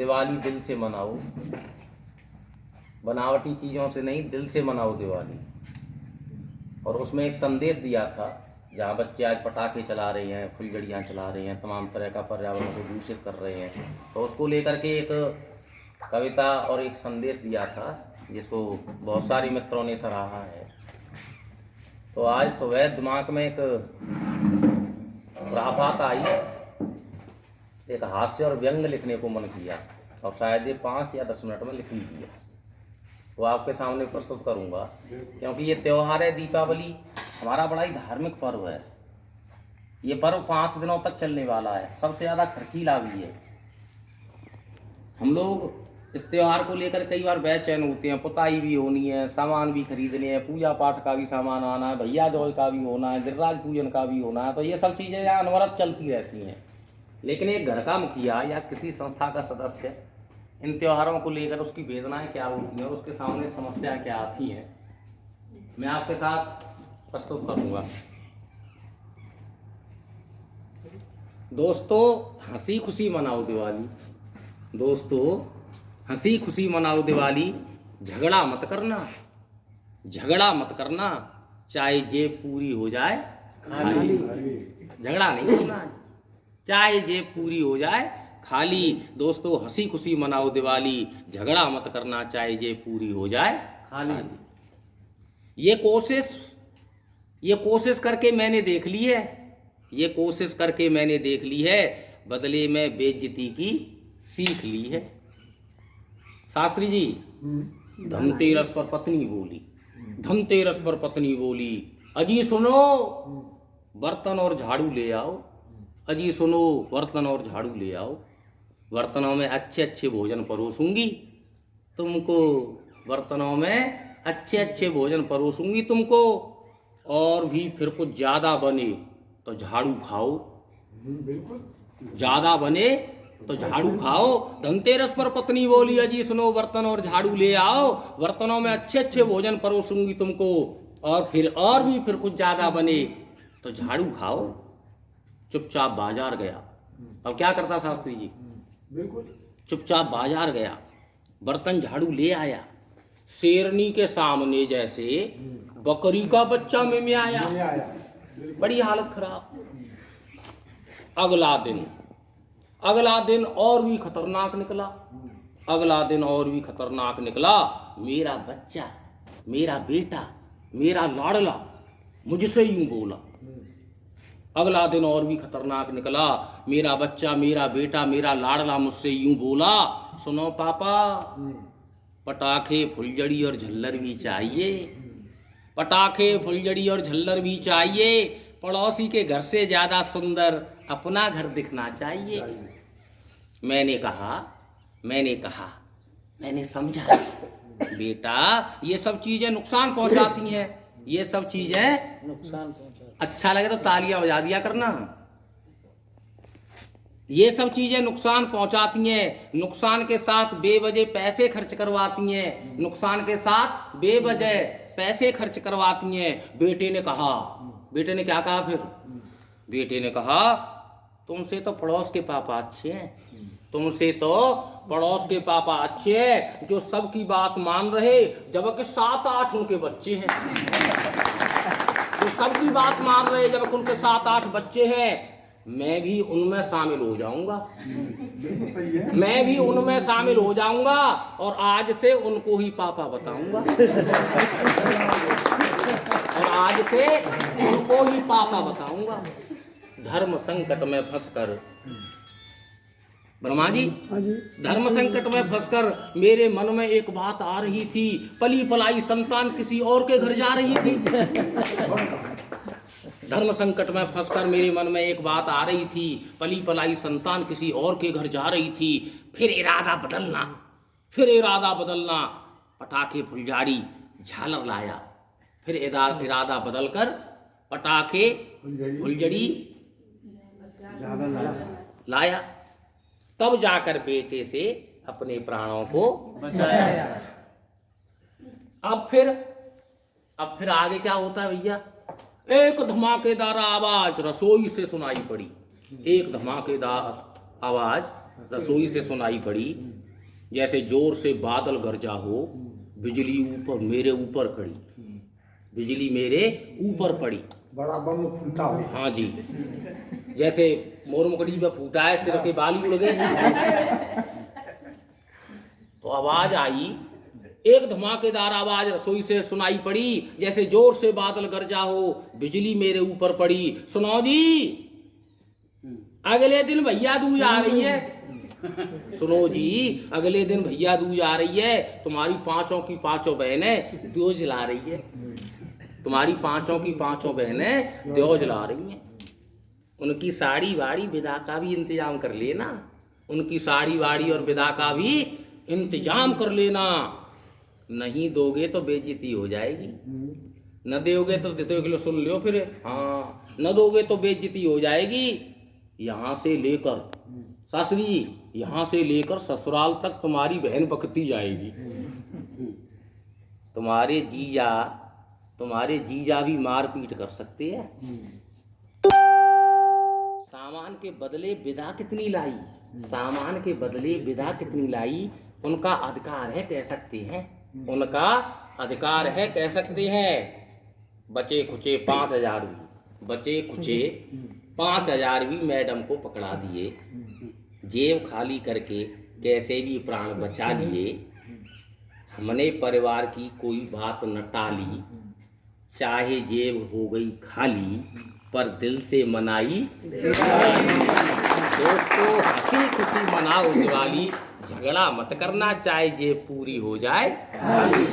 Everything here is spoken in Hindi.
दिवाली दिल से मनाओ, बनावटी चीज़ों से नहीं, दिल से मनाओ दिवाली। और उसमें एक संदेश दिया था, जहाँ बच्चे आज पटाखे चला रहे हैं, फुलझड़ियाँ चला रहे हैं, तमाम तरह का पर्यावरण को दूषित कर रहे हैं, तो उसको लेकर के एक कविता और एक संदेश दिया था, जिसको बहुत सारे मित्रों ने सराहा है। तो आज सुबह दिमाग में एक राहत आई, एक हास्य और व्यंग लिखने को मन किया, और शायद ये 5 या 10 मिनट में लिख लीजिए। वो आपके सामने प्रस्तुत करूंगा, क्योंकि ये त्यौहार है दीपावली, हमारा बड़ा ही धार्मिक पर्व है। ये पर्व 5 दिनों तक चलने वाला है, सबसे ज़्यादा खर्चीला भी है। हम लोग इस त्यौहार को लेकर कई बार बेचैन होते हैं, पुताई भी होनी है, सामान भी खरीदने हैं, पूजा पाठ का भी सामान आना है, भैया दूज का भी होना है, गिरिराज पूजन का भी होना है, तो ये सब चीज़ें यहाँ अनवरत चलती रहती हैं। लेकिन एक घर का मुखिया या किसी संस्था का सदस्य इन त्योहारों को लेकर उसकी वेदनाएं क्या होती हैं और उसके सामने समस्याएं क्या आती हैं, मैं आपके साथ प्रस्तुत करूंगा। दोस्तों, हंसी खुशी मनाओ दिवाली। दोस्तों, हंसी खुशी मनाओ दिवाली। झगड़ा मत करना, झगड़ा मत करना, चाहे जेब पूरी हो जाए खाली। झगड़ा नहीं करना, चाहे जेब पूरी हो जाए खाली। दोस्तों, हंसी खुशी मनाओ दिवाली, झगड़ा मत करना, चाहे जेब पूरी हो जाए खाली। ये कोशिश करके मैंने देख ली है, ये कोशिश करके मैंने देख ली है, बदले में बेइज्जती की सीख ली है। शास्त्री जी, धनतेरस पर पत्नी बोली, धनतेरस पर पत्नी बोली, अजी सुनो बर्तन और झाड़ू ले आओ, अजी सुनो बर्तन और झाड़ू ले आओ। बर्तनों में अच्छे अच्छे भोजन परोसूंगी तुमको, बर्तनों में अच्छे अच्छे भोजन परोसूंगी तुमको, और भी फिर कुछ ज़्यादा बने तो झाड़ू खाओ, ज़्यादा बने तो झाड़ू खाओ। धनतेरस पर पत्नी बोली, अजी सुनो बर्तन और झाड़ू ले आओ, बर्तनों में अच्छे अच्छे भोजन परोसूंगी तुमको, और भी फिर कुछ ज़्यादा बने तो झाड़ू खाओ। चुपचाप बाजार गया। अब क्या करता शास्त्री जी? बिल्कुल चुपचाप बाजार गया, बर्तन झाड़ू ले आया, शेरनी के सामने जैसे बकरी का बच्चा में आया। बड़ी हालत खराब। अगला दिन और भी खतरनाक निकला, अगला दिन और भी खतरनाक निकला। मेरा बच्चा, मेरा बेटा, मेरा लाडला मुझसे यूं बोला। अगला दिन और भी खतरनाक निकला। मेरा बच्चा, मेरा बेटा, मेरा लाडला मुझसे यूं बोला, सुनो पापा, पटाखे फुलझड़ी और झल्लर भी चाहिए, पटाखे फुलझड़ी और झल्लर भी चाहिए, पड़ोसी के घर से ज़्यादा सुंदर अपना घर दिखना चाहिए। मैंने समझा, बेटा ये सब चीज़ें नुकसान पहुंचाती हैं, ये सब चीज़ें नुकसान पहुंचाती। अच्छा लगे तो तालियां बजा दिया करना। ये सब चीज़ें नुकसान पहुंचाती हैं, नुकसान के साथ बेवजह पैसे खर्च करवाती हैं, नुकसान के साथ बेवजह पैसे खर्च करवाती हैं। बेटे ने कहा, बेटे ने क्या कहा फिर? बेटे ने कहा, तुमसे तो पड़ोस के पापा अच्छे हैं, तुमसे तो पड़ोस के पापा अच्छे हैं, जो सबकी बात मान रहे, जबकि 7-8 उनके बच्चे हैं, जो सबकी बात मान रहे जबकि उनके 7-8 बच्चे हैं। मैं भी उनमें शामिल हो जाऊंगा, मैं भी उनमें शामिल हो जाऊंगा, और आज से उनको ही पापा बताऊंगा, और आज से उनको ही पापा बताऊंगा। धर्म संकट में फंसकर, ब्रह्मा जी, धर्म संकट में फंसकर मेरे मन में एक बात आ रही थी, पली पलाई संतान किसी और के घर जा रही थी। धर्म संकट में फंसकर मेरे मन में एक बात आ रही थी, पली पलाई संतान किसी और के घर जा रही थी। फिर इरादा बदलना, पटाखे फुलझड़ी झालर लाया। फिर इरादा बदलकर पटाखे फुलझड़ी लाया, तब जाकर बेटे से अपने प्राणों को बचाया। अब फिर आगे क्या होता है भैया? एक धमाकेदार आवाज रसोई से सुनाई पड़ी, एक धमाकेदार आवाज रसोई से सुनाई पड़ी, जैसे जोर से बादल गरजा हो, बिजली ऊपर मेरे ऊपर पड़ी, बिजली मेरे ऊपर पड़ी, बड़ा बम फूटा हो। हाँ जी, जैसे मोर मुकड़ी में फूटा है, सिर के बाल ही उड़ गए। तो आवाज आई, एक धमाकेदार आवाज रसोई से सुनाई पड़ी, जैसे जोर से बादल गरजा हो, बिजली मेरे ऊपर पड़ी। सुनो जी, अगले दिन भैया दूज आ रही है। सुनो जी, अगले दिन भैया दूज आ रही है, तुम्हारी पांचों की पांचों बहनें दो जला रही है, तुम्हारी पांचों की पांचों बहनें दो जला रही हैं। उनकी साड़ी वाड़ी विदा का भी इंतजाम कर लेना, उनकी साड़ी वाड़ी और विदा का भी इंतजाम कर लेना। नहीं दोगे तो बेइज्जती हो जाएगी, न दोगे तो देते लो, सुन लो फिर, हाँ, न दोगे तो बेइज्जती हो जाएगी। यहाँ से लेकर शास्त्री जी, यहाँ से लेकर ससुराल तक तुम्हारी बहन बकती जाएगी। तुम्हारे जीजा भी मारपीट कर सकते हैं। सामान के बदले विदा कितनी लाई, सामान के बदले विदा कितनी लाई, उनका अधिकार है कह सकते हैं, उनका अधिकार है कह सकते हैं। बचे खुचे 5,000 भी, बचे खुचे 5,000 भी मैडम को पकड़ा दिए, जेब खाली करके कैसे भी प्राण बचा लिए। हमने परिवार की कोई बात न टाली, चाहे जेब हो गई खाली, पर दिल से मनाई दोस्तों, हंसी खुशी मनाओ दिवाली, झगड़ा मत करना, चाहे जेब पूरी हो जाए खाली।